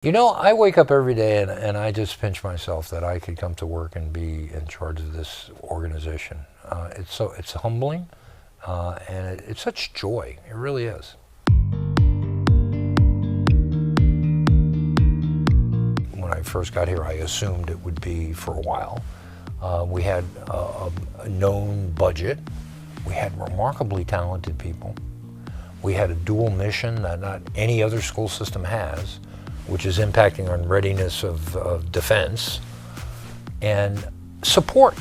You know, I wake up every day and I just pinch myself that I could come to work and be in charge of this organization. It's humbling, and it's such joy. It really is. When I first got here, I assumed it would be for a while. We had a known budget. We had remarkably talented people. We had a dual mission that not any other school system has, which is impacting on readiness of defense, and support,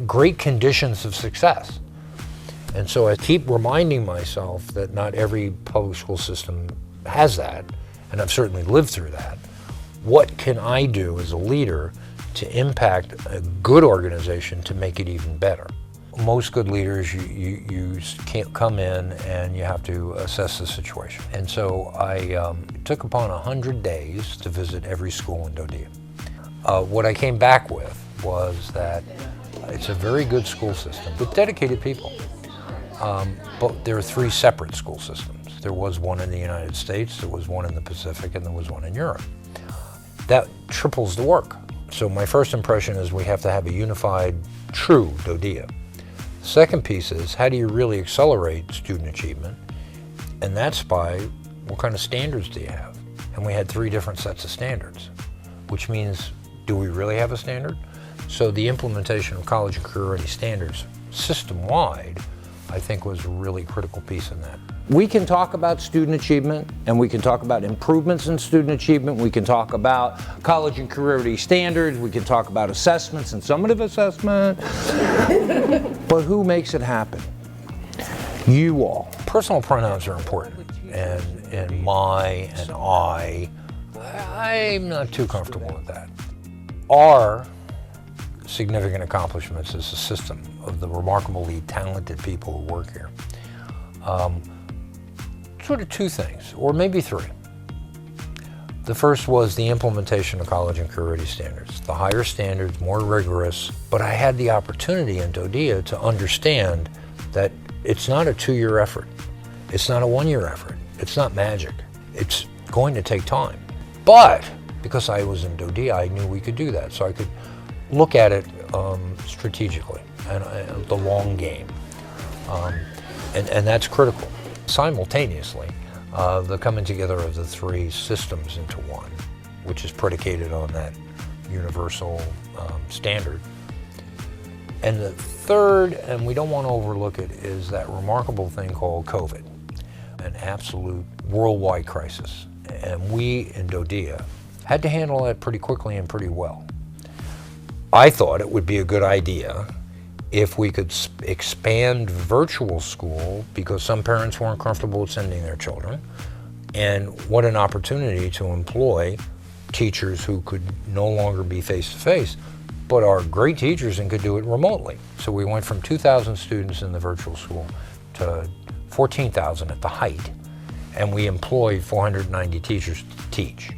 great conditions of success. And so I keep reminding myself that not every public school system has that, and I've certainly lived through that. What can I do as a leader to impact a good organization to make it even better? Most good leaders, you can't come in and you have to assess the situation. And so I took upon 100 days to visit every school in DoDEA. What I came back with was that it's a very good school system with dedicated people. But there are three separate school systems. There was one in the United States, there was one in the Pacific, and there was one in Europe. That triples the work. So my first impression is we have to have a unified, true DoDEA. Second piece is, how do you really accelerate student achievement? And that's by what kind of standards do you have? And we had three different sets of standards, which means, do we really have a standard? So the implementation of college and career ready standards system-wide, I think, was a really critical piece in that. We can talk about student achievement, and we can talk about improvements in student achievement. We can talk about college and career ready standards. We can talk about assessments and summative assessment. But who makes it happen? You all. Personal pronouns are important, and my and I'm not too comfortable with that. Our significant accomplishments as a system of the remarkably talented people who work here. Sort of two things, or maybe three. The first was the implementation of college and career ready standards. The higher standards, more rigorous, but I had the opportunity in DoDEA to understand that it's not a 2-year effort. It's not a 1-year effort. It's not magic. It's going to take time. But because I was in DoDEA, I knew we could do that. So I could look at it strategically and the long game. And that's critical. Simultaneously, the coming together of the three systems into one, which is predicated on that universal standard. And the third, and we don't want to overlook it, is that remarkable thing called COVID, an absolute worldwide crisis. And we in DoDEA had to handle that pretty quickly and pretty well. I thought it would be a good idea if we could expand virtual school, because some parents weren't comfortable with sending their children, and what an opportunity to employ teachers who could no longer be face-to-face, but are great teachers and could do it remotely. So we went from 2,000 students in the virtual school to 14,000 at the height, and we employed 490 teachers to teach.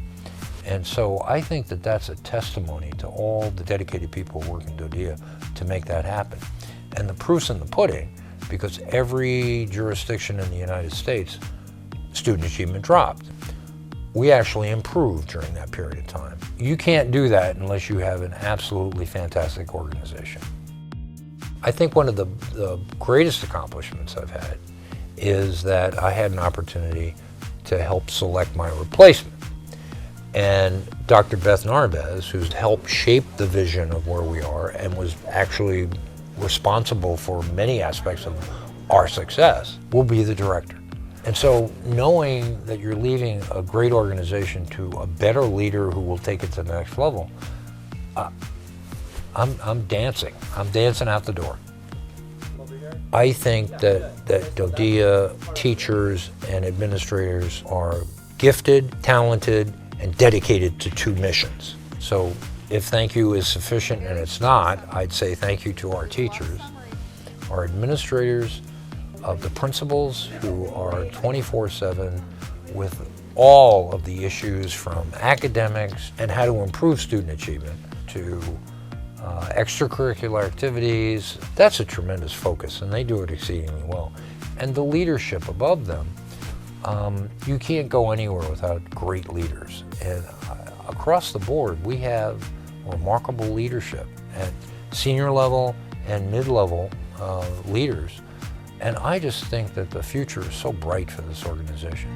And so I think that that's a testimony to all the dedicated people who work in DoDEA to make that happen. And the proof's in the pudding, because every jurisdiction in the United States, student achievement dropped. We actually improved during that period of time. You can't do that unless you have an absolutely fantastic organization. I think one of the greatest accomplishments I've had is that I had an opportunity to help select my replacement. And Dr. Beth Narvaez, who's helped shape the vision of where we are and was actually responsible for many aspects of our success, will be the director. And so knowing that you're leaving a great organization to a better leader who will take it to the next level, I'm dancing. I'm dancing out the door. I think that DoDEA teachers and administrators are gifted, talented, and dedicated to two missions. So if thank you is sufficient, and it's not, I'd say thank you to our teachers, our administrators, the principals who are 24/7 with all of the issues from academics and how to improve student achievement to extracurricular activities. That's a tremendous focus, and they do it exceedingly well. And the leadership above them, You can't go anywhere without great leaders. And across the board, we have remarkable leadership at senior level and mid-level leaders. And I just think that the future is so bright for this organization.